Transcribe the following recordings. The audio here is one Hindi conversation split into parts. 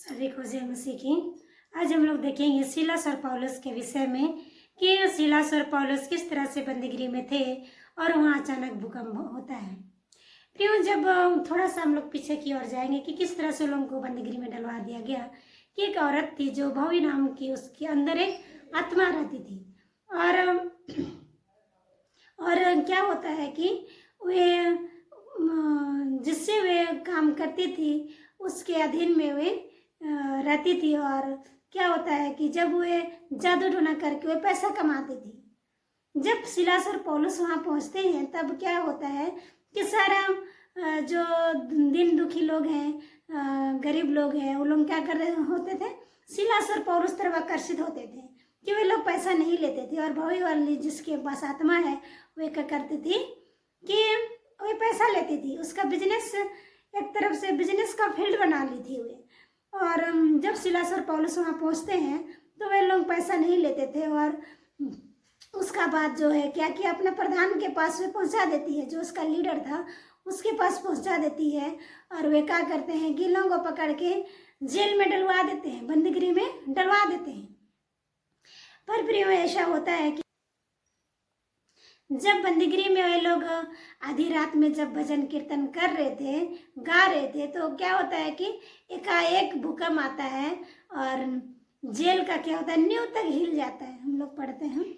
सभी को जय मसीह की। आज हम लोग देखेंगे सीलास और पौलुस के विषय में कि सीलास और पौलुस किस तरह से बंदीगृह में थे और वहाँ अचानक भूकंप होता है। फिर जब थोड़ा सा हम लोग पीछे की ओर जाएंगे कि किस तरह से लोगों को बंदीगृह में डलवा दिया गया कि एक औरत थी जो भवी नाम की, उसके अंदर एक आत्मा रहती थी और क्या होता है कि वे जिससे वे काम करती थी उसके अधीन में वे रहती थी। और क्या होता है कि जब वे जादू टोना करके वे पैसा कमाती थी। जब सीलास और पौलुस वहाँ पहुँचते हैं तब क्या होता है कि सारा जो दिन दुखी लोग हैं, गरीब लोग हैं, वो लोग क्या कर रहे होते थे, सीलास और पौलुस तरफ आकर्षित होते थे कि वे लोग पैसा नहीं लेते थे। और भवी वाली जिसके पास आत्मा है वे क्या करती थी कि वे पैसा लेती थी। उसका बिजनेस एक तरफ से बिजनेस का फील्ड बना ली थी वे। और जब सीलास और पौलुस वहाँ पहुँचते हैं तो वे लोग पैसा नहीं लेते थे और उसका बाद जो है क्या कि अपने प्रधान के पास वे पहुँचा देती है, जो उसका लीडर था उसके पास पहुँचा देती है। और वे क्या करते हैं कि लोगों को पकड़ के जेल में डलवा देते हैं, बंदीगृह में डलवा देते हैं। पर प्रियो ऐसा होता है कि जब बंदीगृह में वे लोग आधी रात में जब भजन कीर्तन कर रहे थे, गा रहे थे, तो क्या होता है कि एकाएक भूकंप आता है और जेल का क्या होता है, नींव तक हिल जाता है। हम लोग पढ़ते हैं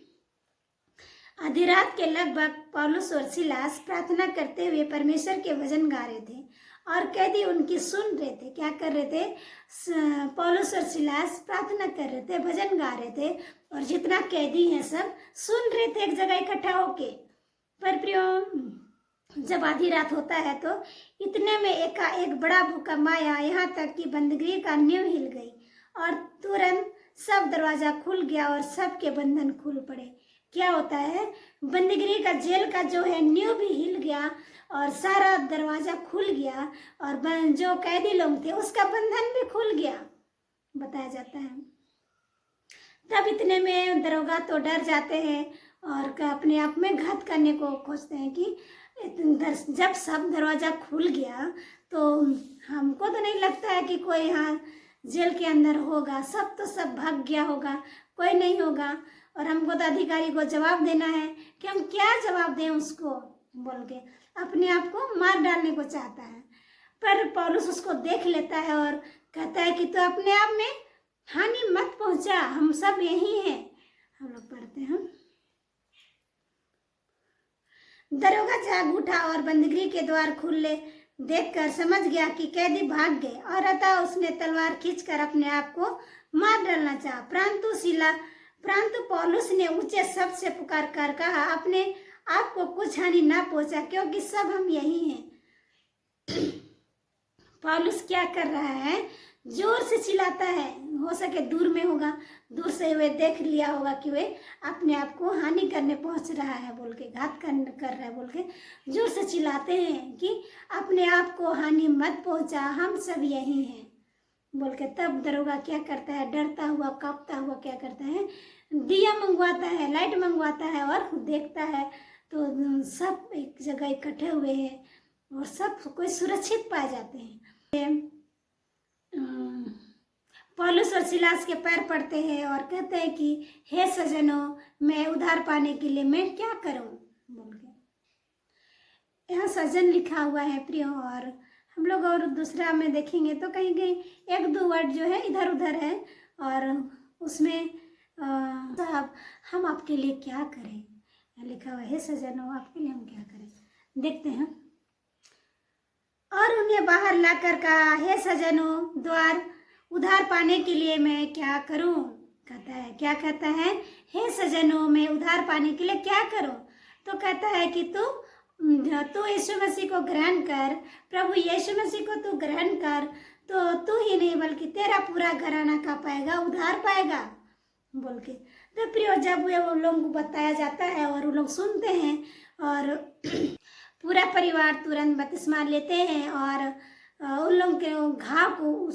आधी रात के लगभग पौलुस और सीलास प्रार्थना करते हुए परमेश्वर के भजन गा रहे थे और कैदी उनकी सुन रहे थे। क्या कर रहे थे, पौलुस और सीलास प्रार्थना कर रहे थे, भजन गा रहे थे और जितना कैदी है सब सुन रहे थे एक जगह इकट्ठा होके। पर प्रियो जब आधी रात होता है तो इतने में एक बड़ा भूकंप आया, यहाँ तक कि बंदीगृह का नींव हिल गई और तुरंत सब दरवाजा खुल गया और सबके बंधन खुल पड़े। क्या होता है, बंदीगृह का जेल का जो है नींव भी हिल गया और सारा दरवाजा खुल गया और जो कैदी लोग थे उसका बंधन भी खुल गया, बताया जाता है। तब इतने में दरोगा तो डर जाते हैं और अपने आप में घात करने को खोजते हैं कि जब सब दरवाजा खुल गया तो हमको तो नहीं लगता है कि कोई यहाँ जेल के अंदर होगा, सब भाग गया होगा, कोई नहीं होगा और हमको तो अधिकारी को जवाब देना है कि हम क्या जवाब दें उसको, बोल के अपने आप को मार डालने को चाहता है। पर पौलुस उसको देख लेता है और कहता है कि तो अपने आप में हानि मत पहुंचा, हम सब यही हैं। हम लोग पढ़ते हैं दरोगा जाग उठा और बंदीगृह के द्वार खुले देखकर समझ गया कि कैदी भाग गए और अतः उसने तलवार खींचकर अपने आप को मार डालना चाहा। परंतु पौलुस ने ऊंचे शब्द से पुकार कर कहा, अपने आप को कुछ हानि ना पहुंचा क्योंकि सब हम यही हैं। पौलुस क्या कर रहा है, जोर से चिल्लाता है, हो सके दूर में होगा, दूर से वे देख लिया होगा कि वे अपने आप को हानि करने पहुंच रहा है बोल के, घात कर रहा है बोल के जोर से चिल्लाते हैं कि अपने आप को हानि मत पहुंचा, हम सब यही हैं बोल के। तब दरोगा क्या करता है, डरता हुआ कांपता हुआ क्या करता है, दिया मंगवाता है, लाइट मंगवाता है और देखता है तो सब एक जगह इकट्ठे हुए हैं और सब कोई सुरक्षित पाए जाते हैं। पौलुस और सीलास के पैर पड़ते हैं और कहते हैं कि हे सज्जनों, मैं उधार पाने के लिए मैं क्या करूं बोल के। यहाँ सज्जन लिखा हुआ है प्रियो, और हम लोग और दूसरा में देखेंगे तो कहीं कहीं एक दो वर्ड जो है इधर उधर है और उसमें साहब हम आपके लिए क्या करें लिखा हुआ है, हे सज्जनों आपके लिए हम क्या करें। देखते हैं, और उन्हें बाहर लाकर कहा, हे सज्जनों, द्वार उधार पाने के लिए मैं क्या करूं। कहता है, क्या कहता है, हे सज्जनों मैं उधार पाने के लिए क्या करूं। तो कहता है कि तू यीशु मसीह को ग्रहण कर, प्रभु यीशु मसीह को तू ग्रहण कर तो तू ही नहीं बल्कि तेरा पूरा घराना का पाएगा, उधार पाएगा बोल के। तो प्रियो जब वो लोगों को बताया जाता है और वो लोग सुनते हैं और पूरा परिवार तुरंत बपतिस्मा लेते हैं और उन लोगों के घाव को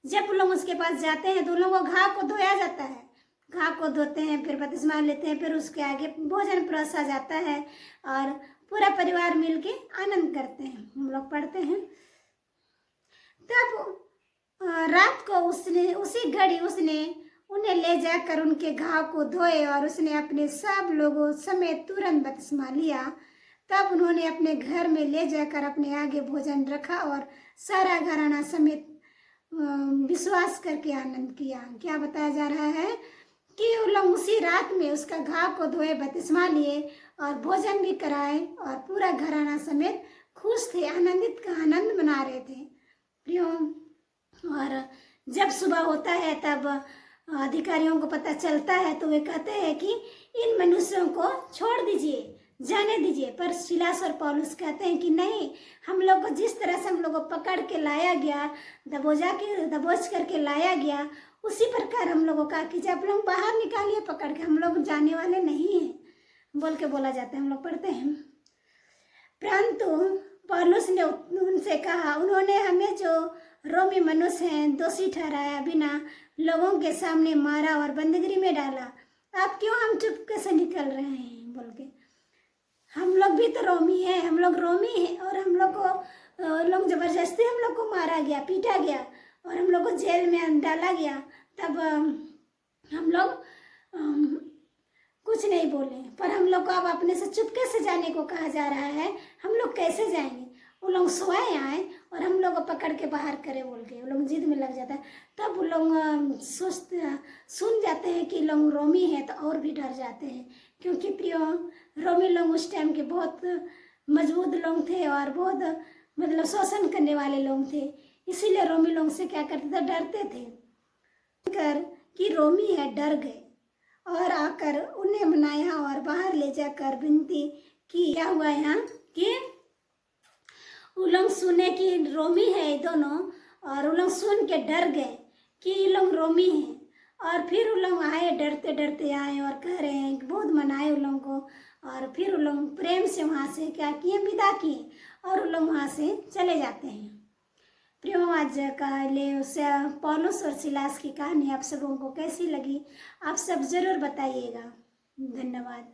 जब लोग उसके पास जाते हैं तो उन लोगों को घाव को धोया जाता है, घाव को धोते हैं, फिर बपतिस्मा लेते हैं, फिर उसके आगे भोजन परोसा जाता है और पूरा परिवार मिलके आनंद करते हैं। हम लोग पढ़ते हैं तब रात को उसने उसी घड़ी उसने उन्हें ले जाकर उनके घाव को धोए और उसने अपने सब लोगों समेत तुरंत बपतिस्मा लिया। तब उन्होंने अपने घर में ले जाकर अपने आगे भोजन रखा और सारा घराना समेत विश्वास करके आनंद किया। क्या बताया जा रहा है कि वो लोग उसी रात में उसका घाव को धोए, बपतिस्मा लिए और भोजन भी कराए और पूरा घराना समेत खुश थे, आनंदित का आनंद मना रहे थे प्रियो। और जब सुबह होता है तब अधिकारियों को पता चलता है तो वे कहते हैं कि इन मनुष्यों को छोड़ दीजिए, जाने दीजिए। पर सिलास और पौलुस कहते हैं कि नहीं, हम लोग को जिस तरह से हम लोग को पकड़ के लाया गया, दबोच करके लाया गया, उसी प्रकार हम लोगों का कीजिए, आप लोग बाहर निकालिए पकड़ के, हम लोग जाने वाले नहीं हैं बोल के बोला जाता है, हम लोग पढ़ते हैं। परंतु पौलुस ने उनसे कहा, उन्होंने हमें जो रोमी मनुष्य हैं दोषी ठहराया, बिना लोगों के सामने मारा और बंदगी में डाला, आप क्यों हम चुपके से निकल रहे हैं बोल के। हम लोग भी तो रोमी हैं, हम लोग रोमी हैं और हम लोग को जबरदस्ती हम लोग को मारा गया, पीटा गया और हम लोग को जेल में डाला गया। तब हम लोग कुछ नहीं बोले, पर हम लोग को अब अपने से चुपके से जाने को कहा जा रहा है, हम लोग कैसे जाएंगे। वो लोग सोए आए और हम लोग को पकड़ के बाहर करे बोल के वो लोग जिद में लग जाता है। तब वो लोग सुन जाते हैं कि लोग रोमी है तो और भी डर जाते हैं, क्योंकि प्रियो रोमी लोग उस टाइम के बहुत मजबूत लोग थे और बहुत मतलब शोषण करने वाले लोग थे, इसीलिए रोमी लोग से क्या करते थे, डरते थे। कर कि रोमी है, डर गए और आकर उन्हें मनाया और बाहर ले जाकर विनती की। क्या हुआ यहाँ कि वो लोग सुने कि रोमी है ये दोनों, और वो लोग सुन के डर गए कि ये लोग रोमी हैं। और फिर वो लोग आए, डरते डरते आए और कह रहे हैं कि बहुत मनाए उन लोगों को, और फिर वो लोग प्रेम से वहाँ से क्या किए, विदा किए और वो लोग वहाँ से चले जाते हैं। प्रियो आज का ले पौलुस और सिलास की कहानी आप सबों को कैसी लगी, आप सब जरूर बताइएगा। धन्यवाद।